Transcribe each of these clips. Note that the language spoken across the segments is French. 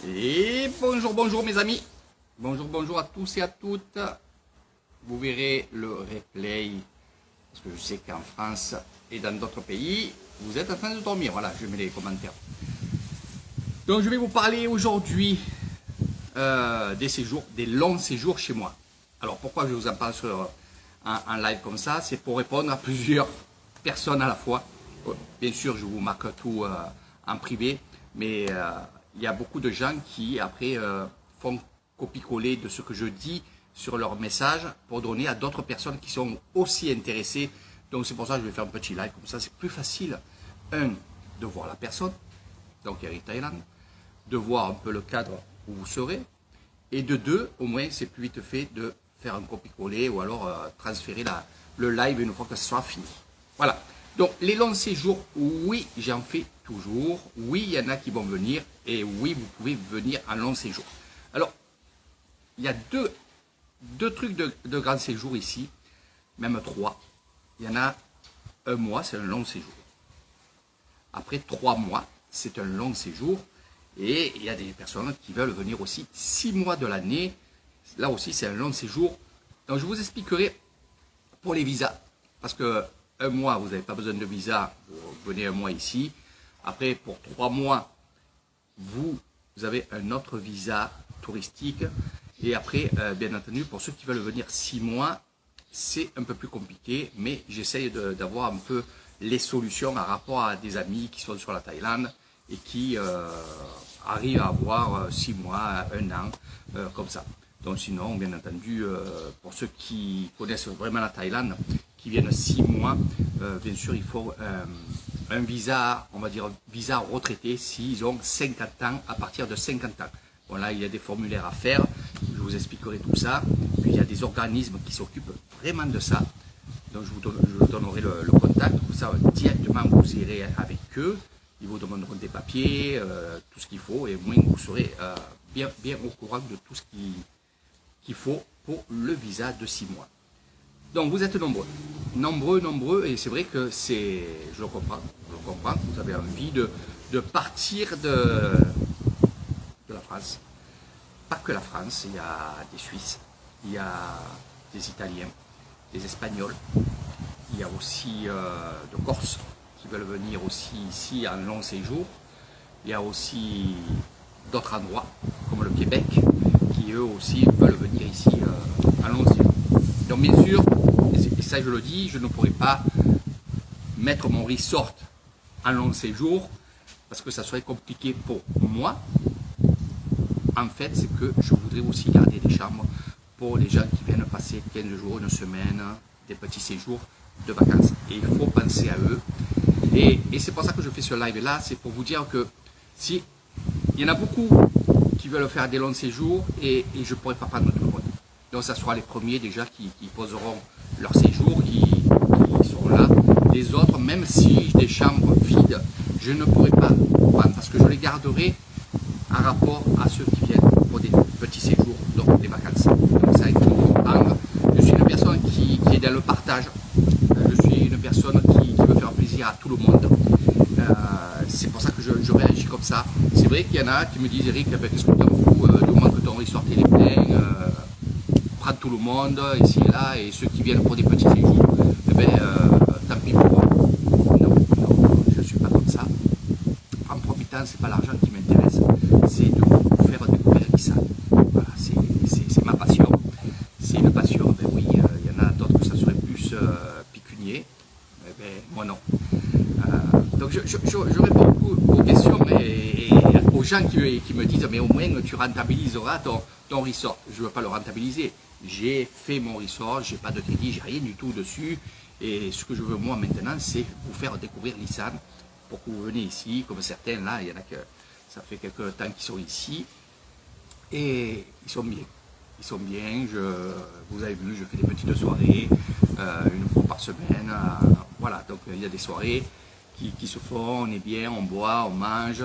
Et bonjour, bonjour mes amis. Bonjour, bonjour à tous et à toutes. Vous verrez le replay, parce que je sais qu'en France et dans d'autres pays, vous êtes en train de dormir. Voilà, je mets les commentaires. Donc je vais vous parler aujourd'hui des séjours, des longs séjours chez moi. Alors pourquoi je vous en parle sur un live comme ça? C'est pour répondre à plusieurs personnes à la fois. Bien sûr, je vous marque tout en privé, mais il y a beaucoup de gens qui après font copier-coller de ce que je dis sur leur message pour donner à d'autres personnes qui sont aussi intéressées. Donc c'est pour ça que je vais faire un petit live comme ça. C'est plus facile, de voir la personne, donc Eric Thaïlande, de voir un peu le cadre où vous serez, et de deux, au moins c'est plus vite fait de faire un copier-coller ou alors transférer le live une fois que ce sera fini. Voilà. Donc les longs séjours, oui, j'en fais toujours. Oui, il y en a qui vont venir. Et oui, vous pouvez venir en long séjour. Alors, il y a deux trucs de grand séjour ici. Même trois. Il y en a un mois, c'est un long séjour. Après 3 mois, c'est un long séjour. Et il y a des personnes qui veulent venir aussi 6 mois de l'année. Là aussi, c'est un long séjour. Donc, je vous expliquerai pour les visas. Parce que un mois, vous n'avez pas besoin de visa, vous venez un mois ici. Après, pour 3 mois, vous avez un autre visa touristique. Et après, bien entendu, pour ceux qui veulent venir 6 mois, c'est un peu plus compliqué. Mais j'essaye d'avoir un peu les solutions par rapport à des amis qui sont sur la Thaïlande et qui arrivent à avoir 6 mois, 1 an, comme ça. Donc sinon, bien entendu, pour ceux qui connaissent vraiment la Thaïlande, qui viennent 6 mois, bien sûr, il faut un visa, on va dire visa retraité, s'ils ont 50 ans, à partir de 50 ans. Bon là, il y a des formulaires à faire, je vous expliquerai tout ça. Puis il y a des organismes qui s'occupent vraiment de ça. Donc je vous donnerai le contact, comme ça directement vous irez avec eux. Ils vous demanderont des papiers, tout ce qu'il faut, et au moins vous serez bien au courant de tout ce qu'il faut pour le visa de 6 mois. Donc vous êtes nombreux, et c'est vrai que je le comprends, vous avez envie de partir de la France. Pas que la France, il y a des Suisses, il y a des Italiens, des Espagnols, il y a aussi de Corse qui veulent venir aussi ici en long séjour. Il y a aussi d'autres endroits comme le Québec qui eux aussi veulent venir ici en long séjour. Donc bien sûr, et ça je le dis, je ne pourrais pas mettre mon resort en long séjour parce que ça serait compliqué pour moi. En fait, c'est que je voudrais aussi garder des chambres pour les gens qui viennent passer 15 jours, une semaine, des petits séjours de vacances. Et il faut penser à eux. Et c'est pour ça que je fais ce live là, c'est pour vous dire que si il y en a beaucoup qui veulent faire des longs séjours et je ne pourrai pas prendre tout le monde. Donc ça sera les premiers déjà qui poseront leur séjour, qui seront là. Les autres, même si j'ai des chambres vides, je ne pourrai pas prendre parce que je les garderai en rapport à ceux qui viennent pour des petits séjours, donc des vacances. Donc ça, il faut comprendre. Je suis une personne qui est dans le partage. Je suis une personne qui veut faire plaisir à tout le monde. C'est pour ça que je réagis comme ça. C'est vrai qu'il y en a qui me disent, Eric, qu'est-ce que tu en fous, du moment que ton resort est plein, prends tout le monde, ici et là, et ceux qui viennent pour des petits séjours, tant pis pour eux. Non, je ne suis pas comme ça. En profitant, c'est pas l'argent qui m'intéresse, c'est de vous faire découvrir ça. Voilà, c'est ma passion. C'est une passion, ben oui, il y en a d'autres que ça serait plus pécunier, ben, moi non. Donc je réponds beaucoup aux questions et aux gens qui me disent mais au moins tu rentabiliseras ton resort. Je ne veux pas le rentabiliser. J'ai fait mon resort, j'ai pas de crédit, j'ai rien du tout dessus. Et ce que je veux moi maintenant, c'est vous faire découvrir l'Issan pour que vous venez ici, comme certains là, il y en a que ça fait quelques temps qu'ils sont ici. Et ils sont bien. Ils sont bien, vous avez vu, je fais des petites soirées, une fois par semaine. Voilà, donc il y a des soirées qui se font, on est bien, on boit, on mange,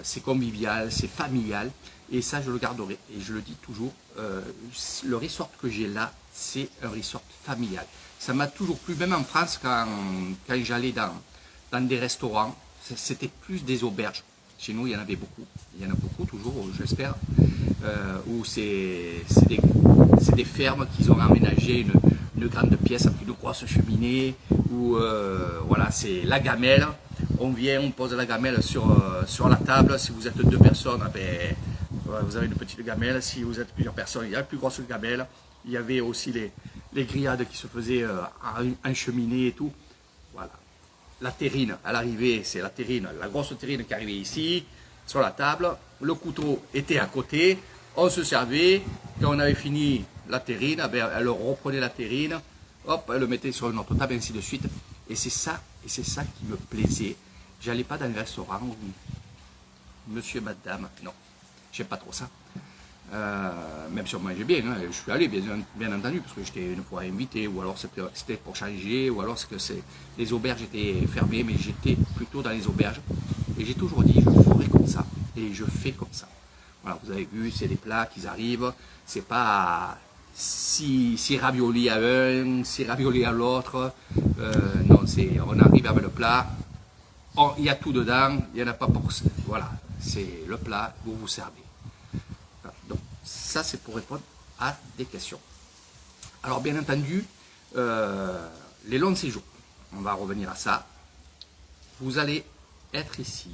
c'est convivial, c'est familial. Et ça, je le garderai. Et je le dis toujours, le resort que j'ai là, c'est un resort familial. Ça m'a toujours plu, même en France, quand j'allais dans des restaurants, c'était plus des auberges. Chez nous, il y en avait beaucoup. Il y en a beaucoup toujours, j'espère. Où c'est des fermes qui ont aménagé une grande pièce avec une grosse cheminée. Où voilà, c'est la gamelle. On vient, on pose la gamelle sur la table. Si vous êtes 2 personnes, ben, vous avez une petite gamelle. Si vous êtes plusieurs personnes, il y a la plus grosse gamelle. Il y avait aussi les grillades qui se faisaient en cheminée et tout. Voilà. La terrine, à l'arrivée, c'est la terrine, la grosse terrine qui arrivait ici, sur la table. Le couteau était à côté. On se servait. Quand on avait fini la terrine, ben, elle reprenait la terrine. Hop, elle le mettait sur une autre table, et ainsi de suite. Et c'est ça qui me plaisait. J'allais pas dans les restaurants où monsieur, madame, non, j'aime pas trop ça. Même si on mangeait bien, hein, je suis allé bien entendu, parce que j'étais une fois invité, ou alors c'était pour changer, ou alors que les auberges étaient fermées, mais j'étais plutôt dans les auberges. Et j'ai toujours dit, je ferai comme ça, et je fais comme ça. Voilà, vous avez vu, c'est des plats qui arrivent, c'est pas 6 raviolis à un, 6 raviolis à l'autre. Non, on arrive avec le plat, il y a tout dedans, il n'y en a pas pour ça. Voilà, c'est le plat, vous vous servez. Donc, ça, c'est pour répondre à des questions. Alors, bien entendu, les longs séjours, on va revenir à ça. Vous allez être ici,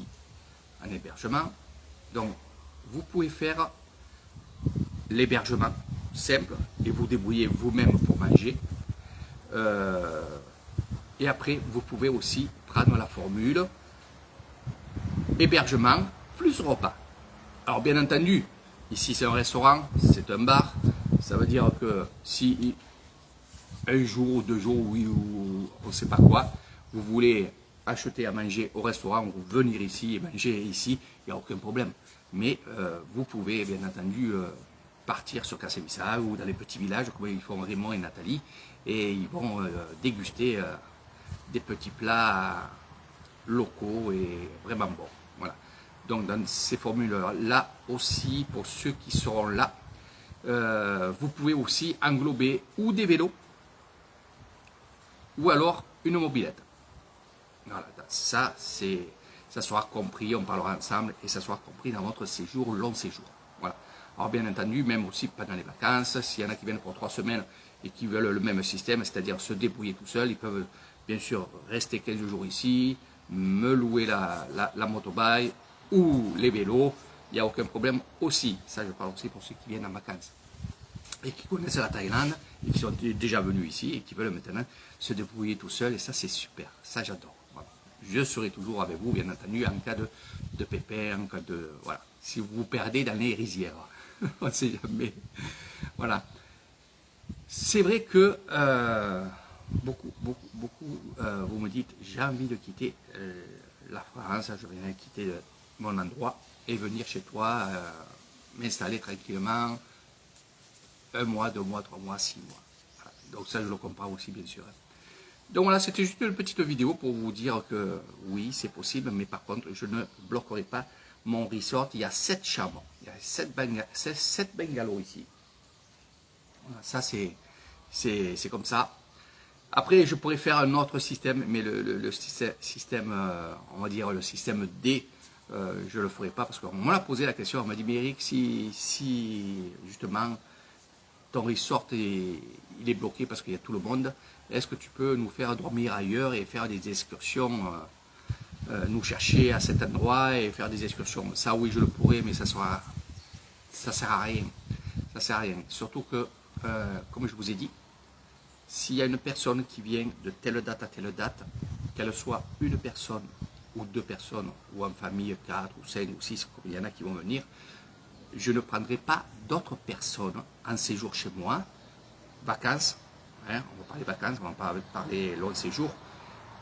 en hébergement. Donc, vous pouvez faire l'hébergement simple et vous débrouiller vous-même pour manger. Et après, vous pouvez aussi prendre la formule hébergement plus repas. Alors, bien entendu, ici, c'est un restaurant, c'est un bar. Ça veut dire que si un jour ou 2 jours, oui, ou on ne sait pas quoi, vous voulez acheter à manger au restaurant ou venir ici et manger ici, il n'y a aucun problème. Mais vous pouvez, bien entendu, partir sur Cassemissa ou dans les petits villages, comme ils font Raymond et Nathalie, et ils vont déguster des petits plats locaux et vraiment bons. Voilà. Donc dans ces formules-là aussi, pour ceux qui seront là, vous pouvez aussi englober ou des vélos, ou alors une mobilette. Voilà, ça sera compris, on parlera ensemble, et ça sera compris dans votre séjour, long séjour. Voilà. Alors bien entendu, même aussi pendant les vacances, s'il y en a qui viennent pour 3 semaines et qui veulent le même système, c'est-à-dire se débrouiller tout seul, ils peuvent bien sûr rester 15 jours ici, me louer la motobike ou les vélos, il n'y a aucun problème aussi. Ça, je parle aussi pour ceux qui viennent en vacances et qui connaissent la Thaïlande et qui sont déjà venus ici et qui veulent maintenant se débrouiller tout seul, et ça c'est super, ça j'adore. Voilà. Je serai toujours avec vous, bien entendu, en cas de pépin, en cas de... Voilà. Si vous vous perdez dans les rizières, on ne sait jamais. Voilà. C'est vrai que beaucoup, vous me dites, j'ai envie de quitter la France, je viens quitter mon endroit et venir chez toi, m'installer tranquillement, 1 mois, 2 mois, 3 mois, 6 mois. Voilà. Donc ça, je le comprends aussi, bien sûr. Donc voilà, c'était juste une petite vidéo pour vous dire que oui, c'est possible, mais par contre, je ne bloquerai pas mon resort. Il y a 7 chambres, il y a 7 bungalows ici. Voilà, ça, c'est comme ça. Après, je pourrais faire un autre système, mais le système, on va dire le système D, je ne le ferai pas parce qu'on m'a posé la question, on m'a dit, mais Eric, si justement ton resort il est bloqué parce qu'il y a tout le monde, est-ce que tu peux nous faire dormir ailleurs et faire des excursions, nous chercher à cet endroit et faire des excursions? Ça, oui, je le pourrais, mais ça sert à rien. Ça sert à rien. Surtout que, comme je vous ai dit, s'il y a une personne qui vient de telle date à telle date, qu'elle soit une personne ou 2 personnes, ou en famille 4 ou 5 ou 6, comme il y en a qui vont venir, je ne prendrai pas d'autres personnes en séjour chez moi, vacances, hein, on va parler vacances, on va parler long séjour,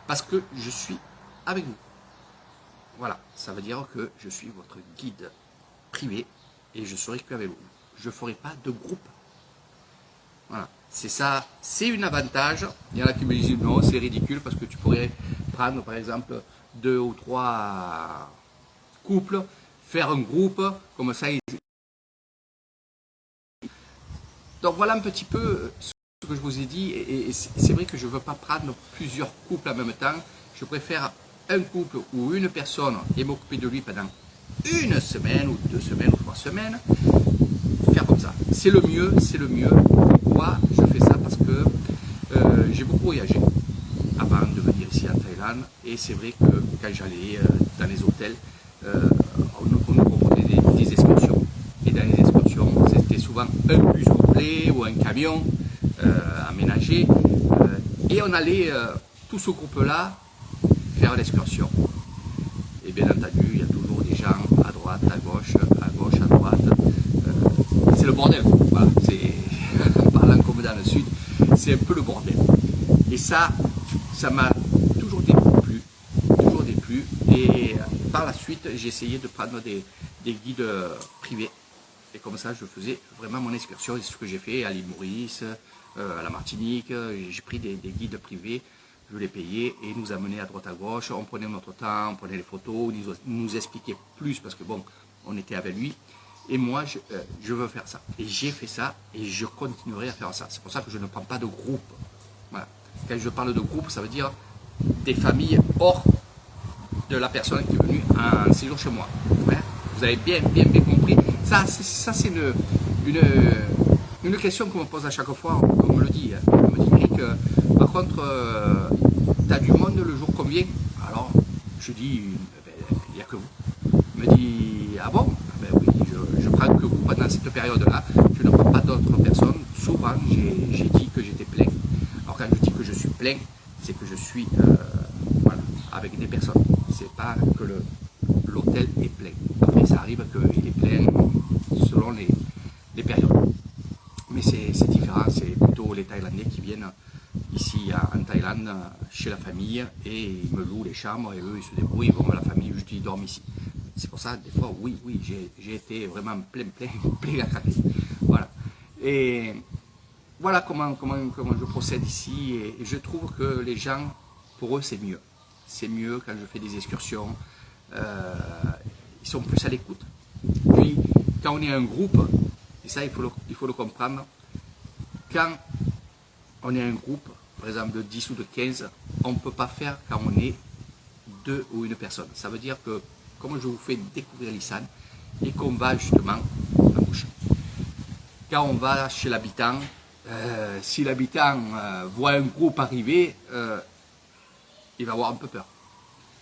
parce que je suis avec vous. Voilà, ça veut dire que je suis votre guide privé et je serai qu'avec vous. Je ne ferai pas de groupe. Voilà, c'est ça, c'est un avantage. Il y en a qui me disent non, c'est ridicule parce que tu pourrais prendre par exemple 2 ou 3 couples, faire un groupe, comme ça. Donc voilà un petit peu ce que je vous ai dit, et c'est vrai que je ne veux pas prendre plusieurs couples en même temps. Je préfère un couple ou une personne et m'occuper de lui pendant une semaine ou 2 semaines ou 3 semaines, faire comme ça. C'est le mieux, c'est le mieux. Pourquoi je fais ça? Parce que j'ai beaucoup voyagé avant de venir ici en Thaïlande, et c'est vrai que quand j'allais dans les hôtels, on nous proposait des excursions. Et dans les excursions, c'était souvent un bus complet ou un camion aménagé, et on allait, tout ce groupe-là, faire l'excursion. Et bien entendu, il y a toujours des gens à droite, à gauche, à droite. C'est le bordel. Voilà, en parlant comme dans le sud, c'est un peu le bordel. Et ça m'a toujours déplu, toujours déplu. Et par la suite, j'ai essayé de prendre des guides privés. Et comme ça, je faisais vraiment mon excursion. C'est ce que j'ai fait à l'île Maurice, à la Martinique. J'ai pris des guides privés. Je les payais et ils nous amenaient à droite à gauche, on prenait notre temps, on prenait les photos, il nous expliquait plus parce que bon, on était avec lui. Et moi, je veux faire ça. Et j'ai fait ça et je continuerai à faire ça. C'est pour ça que je ne prends pas de groupe. Voilà. Quand je parle de groupe, ça veut dire des familles hors de la personne qui est venue en séjour chez moi. Ouais. Vous avez bien compris. Ça c'est une question qu'on me pose à chaque fois, on me le dit. On me dit, Eric, par contre, tu as du monde le jour combien? Alors, je dis, il n'y a que vous. Il me dit, ah bon? Ben oui, je prends que vous pendant cette période-là. Je ne prends pas d'autres personnes. Souvent, j'ai dit que j'étais plein. Alors, quand je dis que je suis plein, c'est que je suis voilà, avec des personnes. C'est pas que l'hôtel est plein. Après, ça arrive qu'il est plein selon les périodes. Mais c'est différent, c'est plutôt les Thaïlandais qui viennent ici en Thaïlande chez la famille et ils me louent les chambres et eux ils se débrouillent, ils vont à la famille, juste ils dorment ici. C'est pour ça, des fois, oui, j'ai été vraiment plein à craquer. Voilà. Et voilà comment je procède ici et je trouve que les gens, pour eux c'est mieux. C'est mieux quand je fais des excursions, ils sont plus à l'écoute. Puis quand on est un groupe, et ça il faut le comprendre, quand on est un groupe, par exemple de 10 ou de 15, on ne peut pas faire quand on est 2 ou une personne. Ça veut dire que, comme je vous fais découvrir l'Isan, et qu'on va justement en bouche. Quand on va chez l'habitant, si l'habitant voit un groupe arriver, il va avoir un peu peur.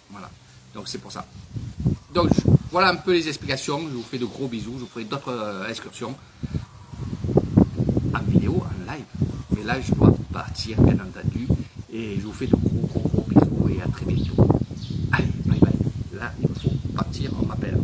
Voilà, donc c'est pour ça. Donc voilà un peu les explications, je vous fais de gros bisous, je vous ferai d'autres excursions en vidéo, en live. Mais là je dois partir bien entendu et je vous fais de gros bisous et à très bientôt. Allez, bye bye. Là il faut partir, on m'appelle.